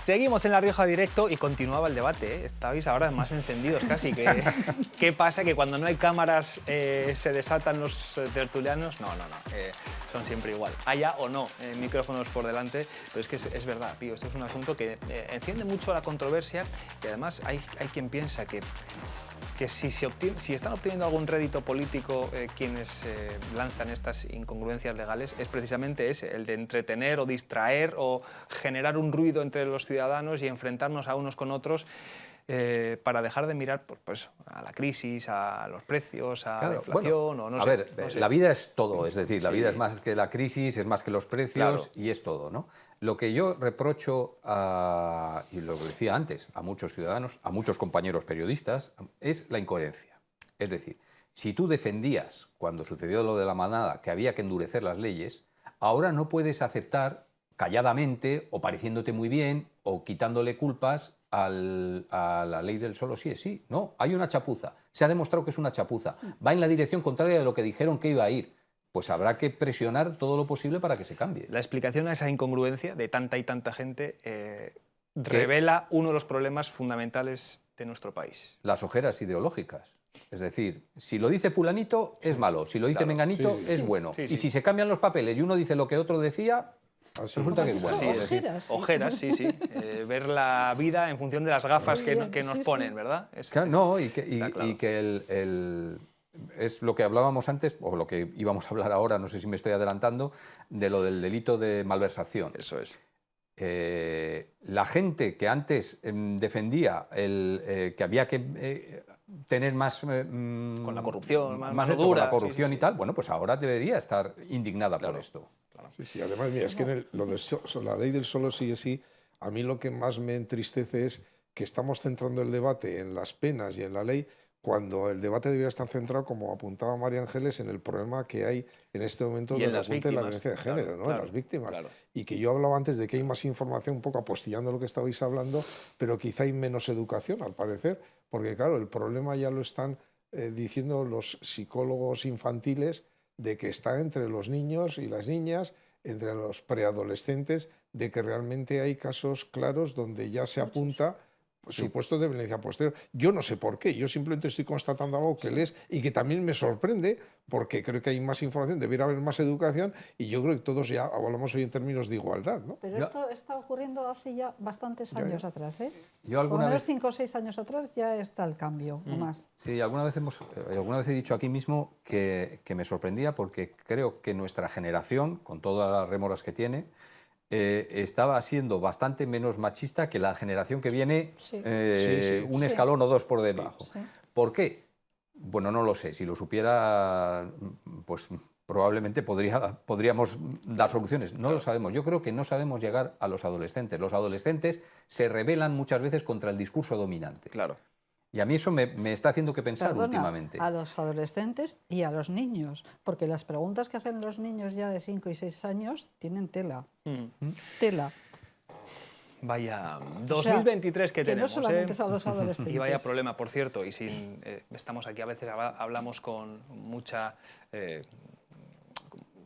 Seguimos en La Rioja Directo y continuaba el debate, ¿eh? Estabais ahora más encendidos casi. ¿Qué pasa? ¿Que cuando no hay cámaras se desatan los tertulianos? No, son siempre igual. Haya o no micrófonos por delante, pero es que es verdad, Pío, esto es un asunto que enciende mucho la controversia y además hay quien piensa que si están obteniendo algún rédito político quienes lanzan estas incongruencias legales, es precisamente ese, el de entretener o distraer o generar un ruido entre los ciudadanos y enfrentarnos a unos con otros para dejar de mirar pues, a la crisis, a los precios, a la inflación, o no sé. La vida es todo, es decir, la vida es más que la crisis, es más que los precios y es todo, ¿no? Lo que yo reprocho, y lo que decía antes, a muchos ciudadanos, a muchos compañeros periodistas, es la incoherencia. Es decir, si tú defendías, cuando sucedió lo de la manada, que había que endurecer las leyes, ahora no puedes aceptar calladamente, o pareciéndote muy bien, o quitándole culpas a la ley del solo sí es sí. No, hay una chapuza. Se ha demostrado que es una chapuza. Va en la dirección contraria de lo que dijeron que iba a ir. Pues habrá que presionar todo lo posible para que se cambie. La explicación a esa incongruencia de tanta y tanta gente revela uno de los problemas fundamentales de nuestro país. Las ojeras ideológicas. Es decir, si lo dice fulanito es malo, si lo dice menganito es bueno. Y si se cambian los papeles y uno dice lo que otro decía, resulta que es bueno. Ojeras, sí. Ver la vida en función de las gafas que nos ponen, ¿verdad? Claro, no, y que es lo que hablábamos antes, o lo que íbamos a hablar ahora, no sé si me estoy adelantando, de lo del delito de malversación. Eso es. La gente que antes defendía que había que tener más... con la corrupción, más dura. Con la corrupción y tal, bueno, pues ahora debería estar indignada por esto. Claro. Sí, además, mira, es que la ley del solo sí es sí, a mí lo que más me entristece es que estamos centrando el debate en las penas y en la ley, cuando el debate debería estar centrado, como apuntaba María Ángeles, en el problema que hay en este momento de la violencia de género, ¿no? En las víctimas. Claro. Y que yo hablaba antes de que hay más información, un poco apostillando lo que estabais hablando, pero quizá hay menos educación, al parecer, porque claro, el problema ya lo están diciendo los psicólogos infantiles, de que está entre los niños y las niñas, entre los preadolescentes, de que realmente hay casos claros donde ya se apunta supuestos de violencia posterior. Yo no sé por qué, yo simplemente estoy constatando algo que lees y que también me sorprende, porque creo que hay más información, debería haber más educación, y yo creo que todos ya hablamos hoy en términos de igualdad, ¿no? Pero esto está ocurriendo hace ya bastantes años atrás, ¿eh? Yo por lo menos 5 o 6 años atrás ya está el cambio, o más. Sí, alguna vez he dicho aquí mismo que me sorprendía, porque creo que nuestra generación, con todas las rémoras que tiene, estaba siendo bastante menos machista que la generación que viene un escalón o dos por debajo. ¿Por qué? Bueno, no lo sé. Si lo supiera, pues probablemente podríamos dar soluciones. No lo sabemos. Yo creo que no sabemos llegar a los adolescentes. Los adolescentes se rebelan muchas veces contra el discurso dominante. Claro. Y a mí eso me está haciendo que pensar últimamente. A los adolescentes y a los niños, porque las preguntas que hacen los niños ya de 5 y 6 años tienen tela. Tela. Vaya, 2023 que tenemos. No solamente es a los adolescentes. Y vaya problema, por cierto, y estamos aquí, a veces hablamos con mucha...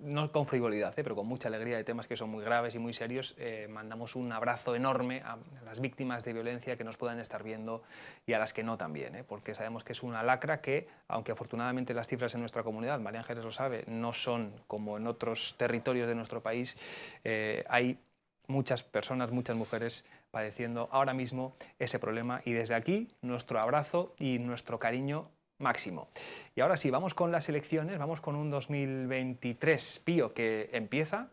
no con frivolidad, pero con mucha alegría de temas que son muy graves y muy serios. Mandamos un abrazo enorme a las víctimas de violencia que nos puedan estar viendo y a las que no también, porque sabemos que es una lacra que, aunque afortunadamente las cifras en nuestra comunidad, María Ángeles lo sabe, no son como en otros territorios de nuestro país, hay muchas personas, muchas mujeres padeciendo ahora mismo ese problema, y desde aquí nuestro abrazo y nuestro cariño máximo. Y ahora sí, vamos con las elecciones, vamos con un 2023, Pío, que empieza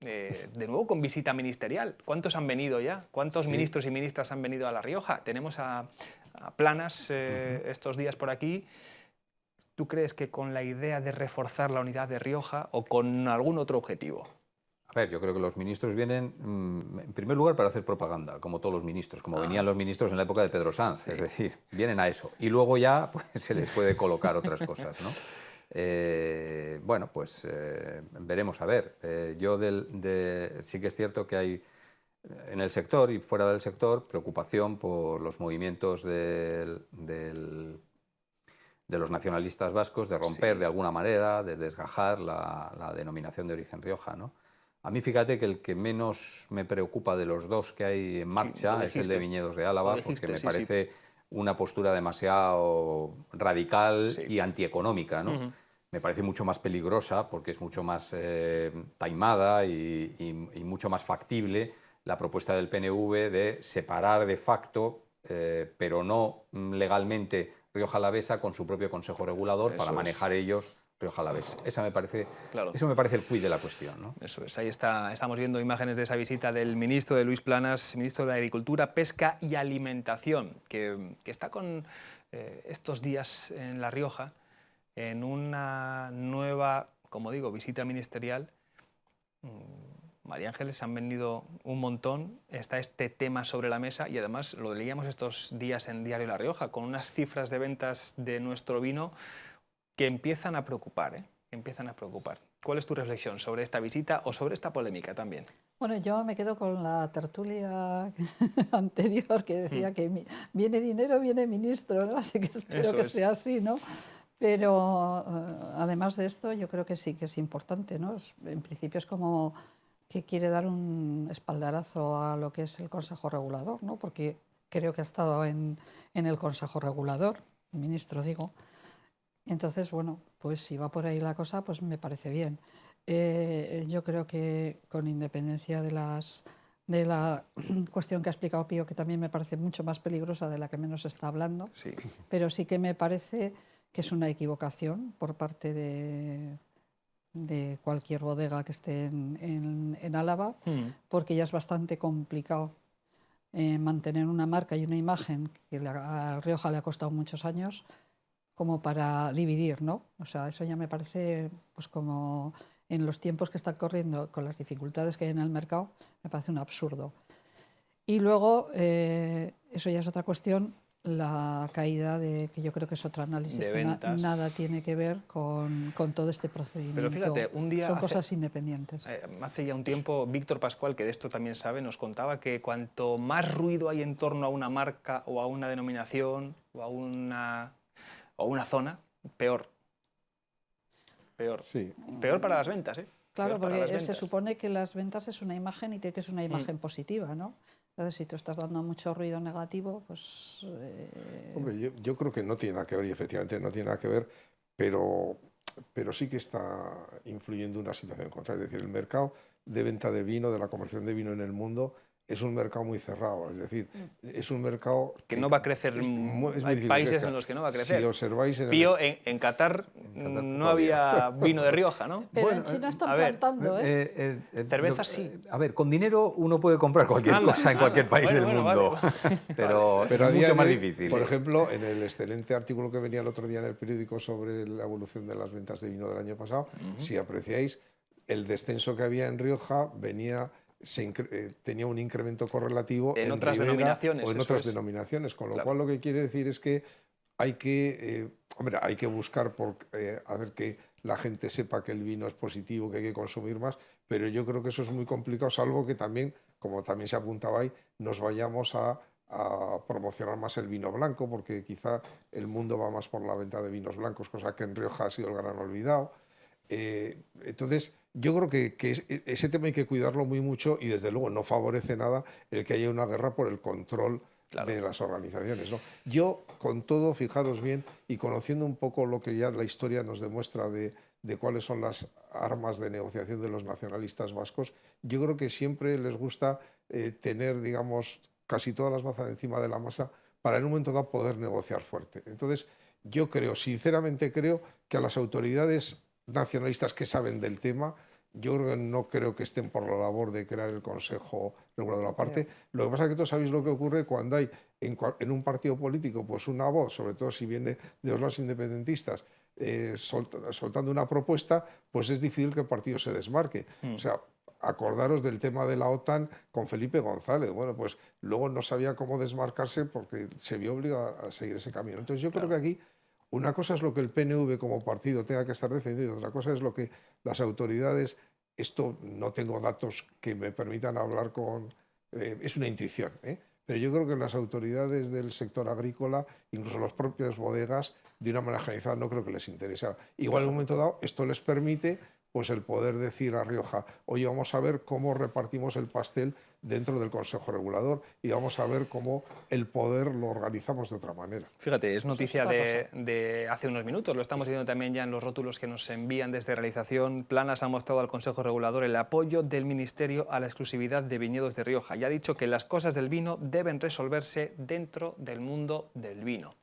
de nuevo con visita ministerial. ¿Cuántos han venido ya? ¿Cuántos ministros y ministras han venido a La Rioja? Tenemos a Planas estos días por aquí. ¿Tú crees que con la idea de reforzar la unidad de Rioja o con algún otro objetivo? A ver, yo creo que los ministros vienen, en primer lugar, para hacer propaganda, como todos los ministros, como venían los ministros en la época de Pedro Sanz, es decir, vienen a eso. Y luego ya pues, se les puede colocar otras cosas, ¿no? Bueno, pues veremos a ver. Sí que es cierto que hay en el sector y fuera del sector preocupación por los movimientos de los nacionalistas vascos, de romper de alguna manera, de desgajar la denominación de origen Rioja, ¿no? A mí fíjate que el que menos me preocupa de los dos que hay en marcha es el de Viñedos de Álava, porque me parece una postura demasiado radical y antieconómica, ¿no? Me parece mucho más peligrosa porque es mucho más taimada y mucho más factible la propuesta del PNV de separar de facto, pero no legalmente, Rioja Alavesa con su propio consejo regulador para manejar ellos Rioja Alavesa. Eso me parece el quid de la cuestión, ¿no? Eso es, ahí estamos viendo imágenes de esa visita del ministro de Luis Planas, ministro de Agricultura, Pesca y Alimentación, que está con estos días en La Rioja en una nueva, como digo, visita ministerial. María Ángeles, han venido un montón, está este tema sobre la mesa y además lo leíamos estos días en Diario La Rioja, con unas cifras de ventas de nuestro vino que empiezan a preocupar, ¿eh? Empiezan a preocupar. ¿Cuál es tu reflexión sobre esta visita o sobre esta polémica también? Bueno, yo me quedo con la tertulia anterior que decía que viene dinero, viene ministro, ¿no? Así que espero que sea así, ¿no? Pero además de esto, yo creo que sí que es importante, ¿no? En principio es como que quiere dar un espaldarazo a lo que es el Consejo Regulador, ¿no? Porque creo que ha estado en el Consejo Regulador, el ministro digo. Entonces, bueno, pues si va por ahí la cosa, pues me parece bien. Yo creo que con independencia de la cuestión que ha explicado Pío, que también me parece mucho más peligrosa de la que menos se está hablando, pero sí que me parece que es una equivocación por parte de cualquier bodega que esté en Álava, porque ya es bastante complicado mantener una marca y una imagen que a Rioja le ha costado muchos años, como para dividir, ¿no? O sea, eso ya me parece, pues como en los tiempos que están corriendo, con las dificultades que hay en el mercado, me parece un absurdo. Y luego, eso ya es otra cuestión, la caída que yo creo que es otro análisis, que nada tiene que ver con todo este procedimiento. Pero fíjate, un día son cosas independientes. Hace ya un tiempo, Víctor Pascual, que de esto también sabe, nos contaba que cuanto más ruido hay en torno a una marca o a una denominación o a una zona, peor. Peor. Sí. Peor para las ventas, ¿eh? Claro, porque se supone que las ventas es una imagen y tiene que ser una imagen positiva, ¿no? Entonces, si tú estás dando mucho ruido negativo, pues... Hombre, yo creo que no tiene nada que ver, y efectivamente no tiene nada que ver, pero sí que está influyendo una situación contraria. Es decir, el mercado de venta de vino, de la comercialización de vino en el mundo, es un mercado muy cerrado, es decir, es un mercado... Que no va a crecer, hay países en los que no va a crecer. Si observáis... Pío, en Qatar no había vino de Rioja, ¿no? Pero en China están plantando, ¿eh? Cerveza sí. A ver, con dinero uno puede comprar cualquier cosa en cualquier país del mundo, pero es mucho más difícil. Por ejemplo, en el excelente artículo que venía el otro día en el periódico sobre la evolución de las ventas de vino del año pasado, si apreciáis, el descenso que había en Rioja tenía un incremento correlativo en otras denominaciones. O en otras denominaciones, con lo cual lo que quiere decir es que hay que buscar a ver que la gente sepa que el vino es positivo, que hay que consumir más, pero yo creo que eso es muy complicado, salvo que también, como también se apuntaba ahí, nos vayamos a promocionar más el vino blanco, porque quizá el mundo va más por la venta de vinos blancos, cosa que en Rioja ha sido el gran olvidado. Entonces, yo creo que ese tema hay que cuidarlo muy mucho y desde luego no favorece nada el que haya una guerra por el control de las organizaciones, ¿no? Yo, con todo, fijaros bien, y conociendo un poco lo que ya la historia nos demuestra de cuáles son las armas de negociación de los nacionalistas vascos, yo creo que siempre les gusta tener, digamos, casi todas las bazas encima de la masa para en un momento dado poder negociar fuerte. Entonces, yo sinceramente creo que a las autoridades nacionalistas que saben del tema, yo no creo que estén por la labor de crear el Consejo Regulador aparte. Lo que pasa es que todos sabéis lo que ocurre cuando hay en un partido político pues una voz, sobre todo si viene de los lados independentistas, soltando una propuesta, pues es difícil que el partido se desmarque. O sea, acordaros del tema de la OTAN con Felipe González. Bueno, pues luego no sabía cómo desmarcarse porque se vio obligado a seguir ese camino. Entonces yo creo que aquí una cosa es lo que el PNV como partido tenga que estar defendiendo y otra cosa es lo que las autoridades, esto no tengo datos que me permitan hablar es una intuición, pero yo creo que las autoridades del sector agrícola, incluso las propias bodegas, de una manera generalizada no creo que les interesa. Igual en un momento dado esto les permite pues el poder decir a Rioja, oye, vamos a ver cómo repartimos el pastel dentro del Consejo Regulador y vamos a ver cómo el poder lo organizamos de otra manera. Fíjate, es noticia está pasando. de hace unos minutos, lo estamos viendo también ya en los rótulos que nos envían desde realización. Planas ha mostrado al Consejo Regulador el apoyo del Ministerio a la exclusividad de viñedos de Rioja y ha dicho que las cosas del vino deben resolverse dentro del mundo del vino.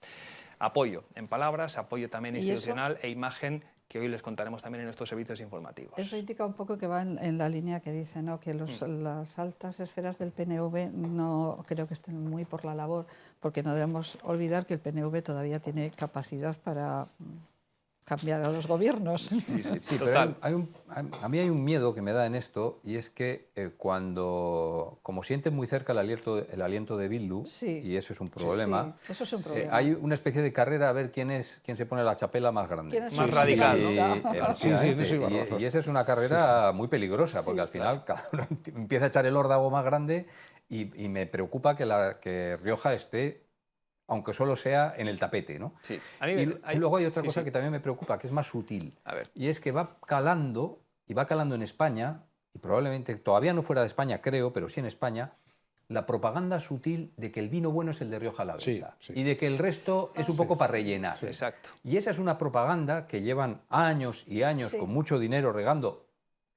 Apoyo en palabras, apoyo también institucional e imagen, que hoy les contaremos también en nuestros servicios informativos. Eso indica un poco que va en la línea que dice, ¿no? Que las altas esferas del PNV no creo que estén muy por la labor, porque no debemos olvidar que el PNV todavía tiene capacidad para cambiar a los gobiernos. Sí, total. pero a mí hay un miedo que me da en esto, y es que como sienten muy cerca el aliento de Bildu, Sí. y eso es un problema, Sí, eso es un problema. hay una especie de carrera a ver quién se pone la chapela más grande. ¿Quién es Más el radical, ¿no? socialista? Sí, en eso iba razón. Y esa es una carrera muy peligrosa, porque Sí, al final cada uno empieza a echar el órdago más grande, y me preocupa que Rioja esté, aunque solo sea en el tapete, ¿no? Sí. Y luego hay otra sí, cosa sí. que también me preocupa, que es más sutil. A ver. Y es que va calando en España, y probablemente todavía no fuera de España, creo, pero sí en España, la propaganda sutil de que el vino bueno es el de Rioja Alavesa, Sí, sí. y de que el resto es un poco para rellenar. Sí. Exacto. Y esa es una propaganda que llevan años y años Sí. con mucho dinero regando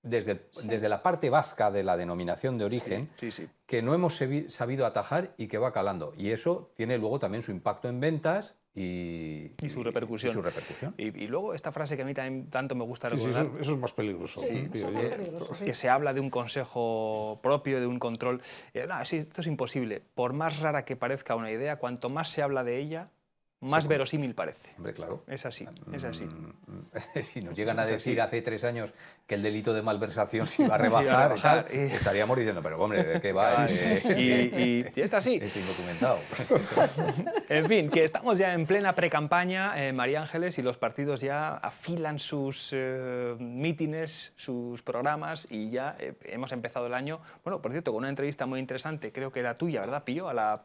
desde la parte vasca de la denominación de origen, Sí, sí. que no hemos sabido atajar y que va calando. Y eso tiene luego también su impacto en ventas y su repercusión. y su repercusión. Y luego esta frase que a mí también tanto me gusta Sí, sí, recordar, eso es más peligroso. Sí, digo eso es yo. más peligroso, sí. que se habla de un consejo propio, de un control. No, sí, esto es imposible. Por más rara que parezca una idea, cuanto más se habla de ella, más verosímil parece. Hombre, claro. Es así, es así. Si nos llegan a Es decir así. hace 3 años que el delito de malversación se iba a Se iba a rebajar, rebajar, y tal, estaríamos diciendo, pero hombre, ¿de qué va? Y está así. Esto indocumentado. En fin, que estamos ya en plena precampaña, María Ángeles, y los partidos ya afilan sus mítines, sus programas, y ya hemos empezado el año, bueno, por cierto, con una entrevista muy interesante, creo que era tuya, ¿verdad, Pillo? A la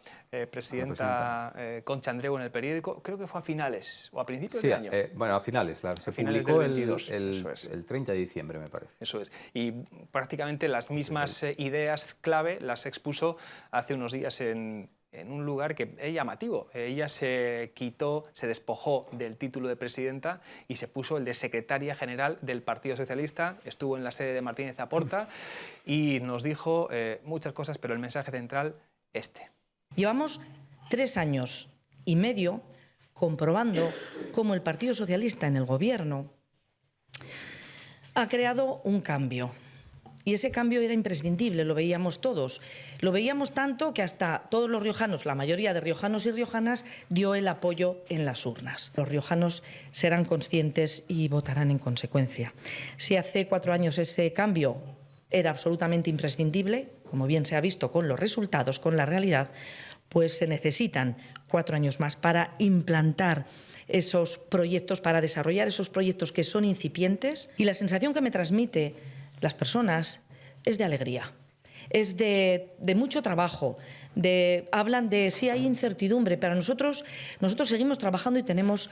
presidenta Concha Andreu en El Periódico, creo que fue a finales o a principios Sí, de año. bueno, a finales. Se finales publicó del 22, el eso es. 30 de diciembre, me parece. Eso es. Y prácticamente las mismas ideas clave las expuso hace unos días en un lugar que es llamativo. Ella se despojó del título de presidenta y se puso el de secretaria general del Partido Socialista. Estuvo en la sede de Martínez Aporta y nos dijo muchas cosas, pero el mensaje central, este. Llevamos 3 años y medio comprobando cómo el Partido Socialista en el Gobierno ha creado un cambio. Y ese cambio era imprescindible, lo veíamos todos. Lo veíamos tanto que hasta todos los riojanos, la mayoría de riojanos y riojanas, dio el apoyo en las urnas. Los riojanos serán conscientes y votarán en consecuencia. Si hace 4 años ese cambio era absolutamente imprescindible, como bien se ha visto con los resultados, con la realidad, pues se necesitan 4 años más para implantar esos proyectos, para desarrollar esos proyectos que son incipientes. Y la sensación que me transmite las personas es de alegría, es de mucho trabajo. Hablan de sí hay incertidumbre, pero nosotros seguimos trabajando y tenemos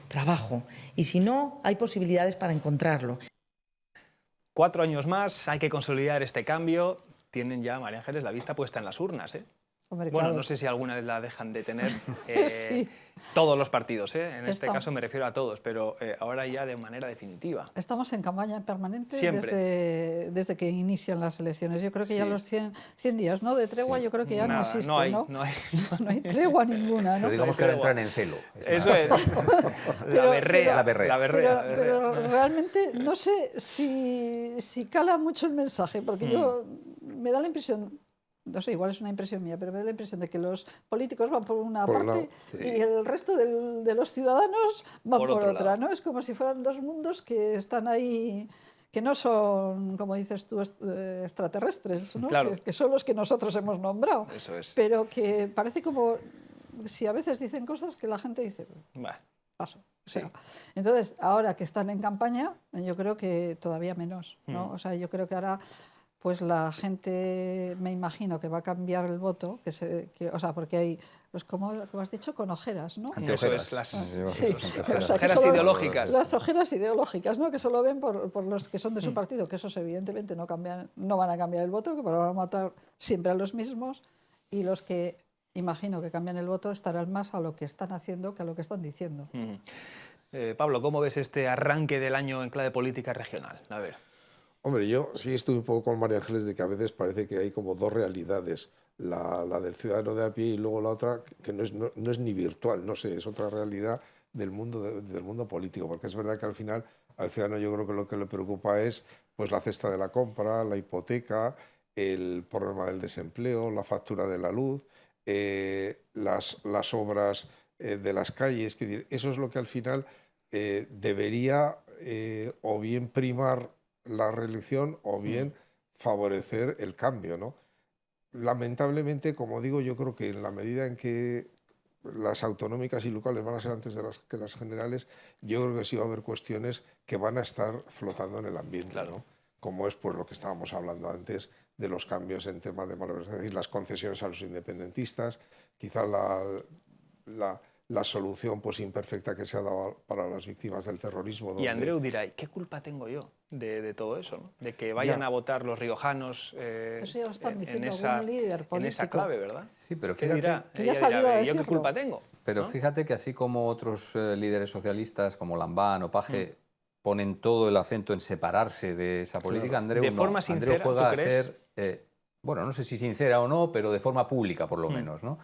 trabajo. Y si no, hay posibilidades para encontrarlo. 4 años más, hay que consolidar este cambio. Tienen ya, María Ángeles, la vista puesta en las urnas, ¿eh? Hombre, Bueno, claro. no sé si alguna vez la dejan de tener Sí. todos los partidos, en este Está- caso me refiero a todos, pero ahora ya de manera definitiva. Estamos en campaña permanente Siempre. desde que inician las elecciones. Yo creo que ya Sí. los 100 días, ¿no? De tregua, yo creo que ya no Nada, existe, no hay, ¿no? no hay. No hay tregua ninguna, ¿no? Pero digamos que ahora entran en celo. Eso es. La berrea. La berrea. La berrea, la Pero berrea. realmente no sé si cala mucho el mensaje, porque yo me da la impresión, no sé, igual es una impresión mía, pero me da la impresión de que los políticos van por una Por un parte lado, y el resto de los ciudadanos van Por por otro otra, lado. ¿no? Es como si fueran dos mundos que están ahí, que no son, como dices tú, extraterrestres, ¿no? Claro. Que son los que nosotros hemos nombrado, Eso es. pero que parece como si a veces dicen cosas que la gente dice, Bah, paso. O sea, entonces, ahora que están en campaña, yo creo que todavía menos, ¿no? O sea, yo creo que ahora pues la gente, me imagino que va a cambiar el voto, o sea, porque hay, pues como has dicho, con ojeras, ¿no? Eso es, las Sí, ojeras o sea, que solo- ideológicas. Las ojeras ideológicas, ¿no? Que solo ven por los que son de su partido, que esos evidentemente no van a cambiar el voto, que van a votar siempre a los mismos, y los que imagino que cambian el voto estarán más a lo que están haciendo que a lo que están diciendo. Pablo, ¿cómo ves este arranque del año en clave política regional? A ver. Hombre, yo sí estoy un poco con María Ángeles de que a veces parece que hay como dos realidades, la del ciudadano de a pie y luego la otra que no es ni virtual, no sé, es otra realidad del mundo, del mundo político, porque es verdad que al final al ciudadano yo creo que lo que le preocupa es pues la cesta de la compra, la hipoteca, el problema del desempleo, la factura de la luz, las obras de las calles, eso es lo que al final debería o bien primar la reelección o bien favorecer el cambio, ¿no? Lamentablemente, como digo, yo creo que en la medida en que las autonómicas y locales van a ser antes que las generales, yo creo que sí va a haber cuestiones que van a estar flotando en el ambiente, Claro. ¿no? Como es pues lo que estábamos hablando antes de los cambios en temas de malversación, es decir, las concesiones a los independentistas, quizá la solución pues imperfecta que se ha dado para las víctimas del terrorismo. Y Andreu dirá, ¿qué culpa tengo yo de todo eso, ¿no? De que vayan Ya. a votar los riojanos Eso ya lo están en diciendo esa, algún líder en esa político. clave, ¿verdad? Sí, pero ¿Qué fíjate, dirá? que ya Ella ha salido dirá, a ¿yo qué decirlo. culpa tengo? pero ¿no? fíjate que así como otros líderes socialistas como Lambán o Paje ponen todo el acento en separarse de esa política, Andreu De no. forma Andreu sincera, juega ¿tú a crees? ser, bueno, no sé si sincera o no, pero de forma pública por lo menos, ¿no?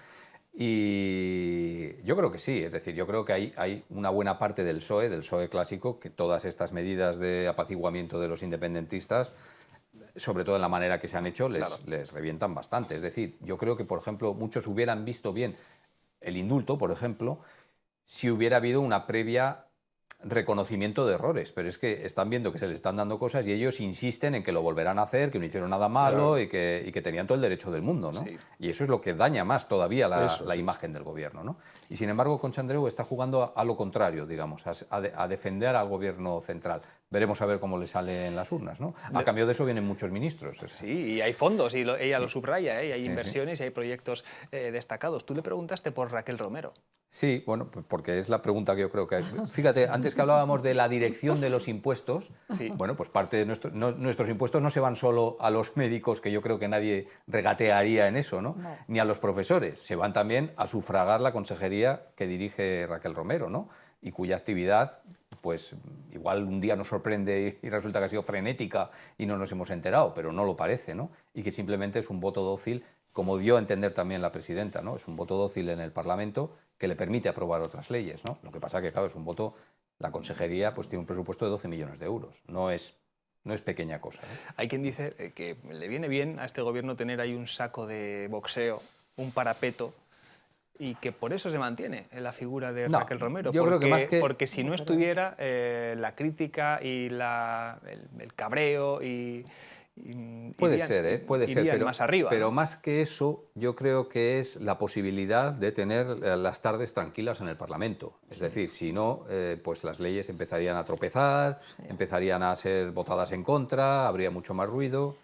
Y yo creo que sí, es decir, yo creo que hay una buena parte del PSOE clásico, que todas estas medidas de apaciguamiento de los independentistas, sobre todo en la manera que se han hecho, les revientan bastante. Es decir, yo creo que, por ejemplo, muchos hubieran visto bien el indulto, por ejemplo, si hubiera habido una previa reconocimiento de errores, pero es que están viendo que se les están dando cosas y ellos insisten en que lo volverán a hacer, que no hicieron nada malo. Claro. y que tenían todo el derecho del mundo, ¿no? Sí. Y eso es lo que daña más todavía Eso, la sí. imagen del gobierno, ¿no? Y sin embargo, Concha Andreu está jugando a lo contrario, digamos, a defender al gobierno central. Veremos a ver cómo le sale en las urnas, ¿no? A cambio de eso vienen muchos ministros. Sí, y hay fondos, y ella lo subraya, y hay Sí, inversiones y hay proyectos destacados. Tú le preguntaste por Raquel Romero. Sí, bueno, porque es la pregunta que yo creo que hay. Fíjate, antes que hablábamos de la dirección de los impuestos, Sí. bueno, pues parte de nuestros impuestos no se van solo a los médicos, que yo creo que nadie regatearía en eso, ¿no? No. Ni a los profesores, se van también a sufragar la consejería que dirige Raquel Romero, ¿no? Y cuya actividad, pues igual un día nos sorprende y resulta que ha sido frenética y no nos hemos enterado, pero no lo parece, ¿no? Y que simplemente es un voto dócil, como dio a entender también la presidenta, ¿no? Es un voto dócil en el Parlamento que le permite aprobar otras leyes, ¿no? Lo que pasa que, claro, es un voto, la consejería pues tiene un presupuesto de 12 millones de euros, no es pequeña cosa, ¿no? Hay quien dice que le viene bien a este gobierno tener ahí un saco de boxeo, un parapeto, y que por eso se mantiene en la figura de No, Raquel Romero. yo creo que más que- porque si no estuviera la crítica y el cabreo Puede ser, puede ser, irían más arriba. pero ¿no? más que eso, yo creo que es la posibilidad de tener las tardes tranquilas en el Parlamento. Es decir, si no, pues las leyes empezarían a tropezar, empezarían a ser votadas en contra, habría mucho más ruido.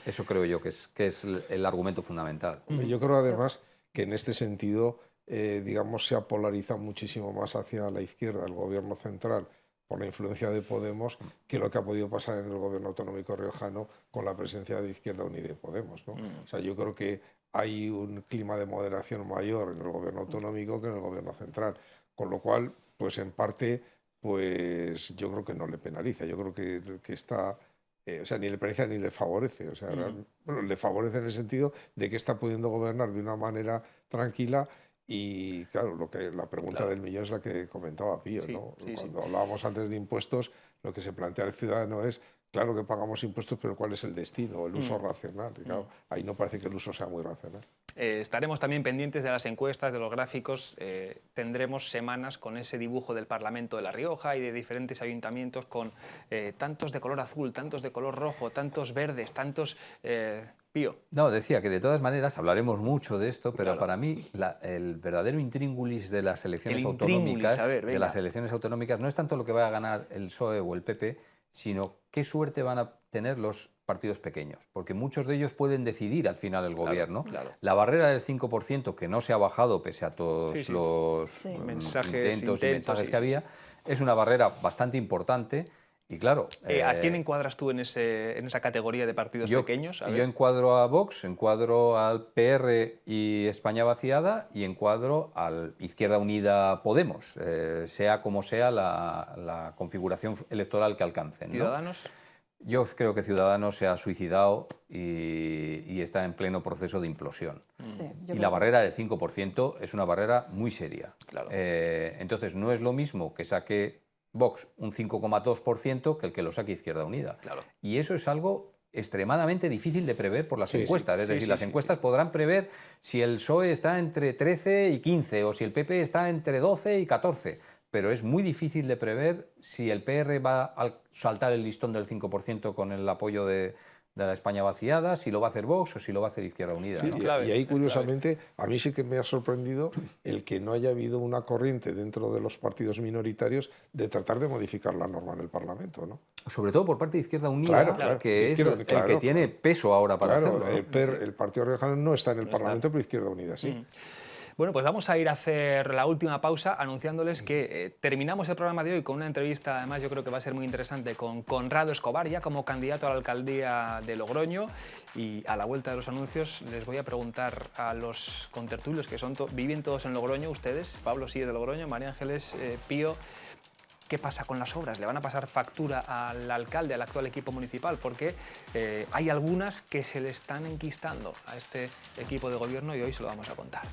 Eso creo yo que es el argumento fundamental. Yo creo además que en este sentido, digamos, se ha polarizado muchísimo más hacia la izquierda el gobierno central por la influencia de Podemos que lo que ha podido pasar en el gobierno autonómico riojano con la presencia de Izquierda Unida y Podemos, ¿no? O sea, yo creo que hay un clima de moderación mayor en el gobierno autonómico que en el gobierno central, con lo cual, pues en parte, pues yo creo que no le penaliza, yo creo que está... o sea, ni le penaliza ni le favorece. O sea, bueno, le favorece en el sentido de que está pudiendo gobernar de una manera tranquila y, claro, la pregunta del millón es la que comentaba Pío, Sí, ¿no? sí, Cuando hablábamos antes de impuestos, lo que se plantea el ciudadano es, claro que pagamos impuestos, pero ¿cuál es el destino, el uso racional? Y claro, ahí no parece que el uso sea muy racional. Estaremos también pendientes de las encuestas, de los gráficos. Tendremos semanas con ese dibujo del Parlamento de La Rioja y de diferentes ayuntamientos con tantos de color azul, tantos de color rojo, tantos verdes, tantos... Pío. No, decía que de todas maneras hablaremos mucho de esto, pero Claro. para mí el verdadero intríngulis de las elecciones El intríngulis, autonómicas, a ver, no es tanto lo que vaya a ganar el PSOE o el PP, sino qué suerte van a tener los partidos pequeños, porque muchos de ellos pueden decidir al final el gobierno. claro. La barrera del 5%, que no se ha bajado pese a todos los intentos y mensajes que había, es una barrera bastante importante. Y claro... ¿A quién encuadras tú en esa categoría de partidos pequeños? Yo encuadro a Vox, encuadro al PR y España Vaciada y encuadro al Izquierda Unida Podemos, sea como sea la configuración electoral que alcancen, ¿no? ¿Ciudadanos? Yo creo que Ciudadanos se ha suicidado y está en pleno proceso de implosión. Sí, Y la barrera del 5% es una barrera muy seria. Claro. Entonces no es lo mismo que saque Vox un 5,2% que el que lo saque Izquierda Unida. Claro. Y eso es algo extremadamente difícil de prever por las encuestas. Es decir, las encuestas podrán prever si el PSOE está entre 13 y 15 o si el PP está entre 12 y 14. Pero es muy difícil de prever si el PR va a saltar el listón del 5% con el apoyo de la España Vaciada, si lo va a hacer Vox o si lo va a hacer Izquierda Unida. Sí, ¿no? y ahí, curiosamente, a mí sí que me ha sorprendido el que no haya habido una corriente dentro de los partidos minoritarios de tratar de modificar la norma en el Parlamento, ¿no? Sobre todo por parte de Izquierda Unida, que es el que tiene peso ahora para hacerlo, ¿no? El Partido Regional no está en el Parlamento, pero Izquierda Unida sí. Bueno, pues vamos a ir a hacer la última pausa anunciándoles que terminamos el programa de hoy con una entrevista, además yo creo que va a ser muy interesante, con Conrado Escobar, ya como candidato a la alcaldía de Logroño. Y a la vuelta de los anuncios les voy a preguntar a los contertulios que viven todos en Logroño, ustedes, Pablo sí es de Logroño, María Ángeles, Pío, ¿qué pasa con las obras? ¿Le van a pasar factura al alcalde, al actual equipo municipal? Porque hay algunas que se le están enquistando a este equipo de gobierno y hoy se lo vamos a contar.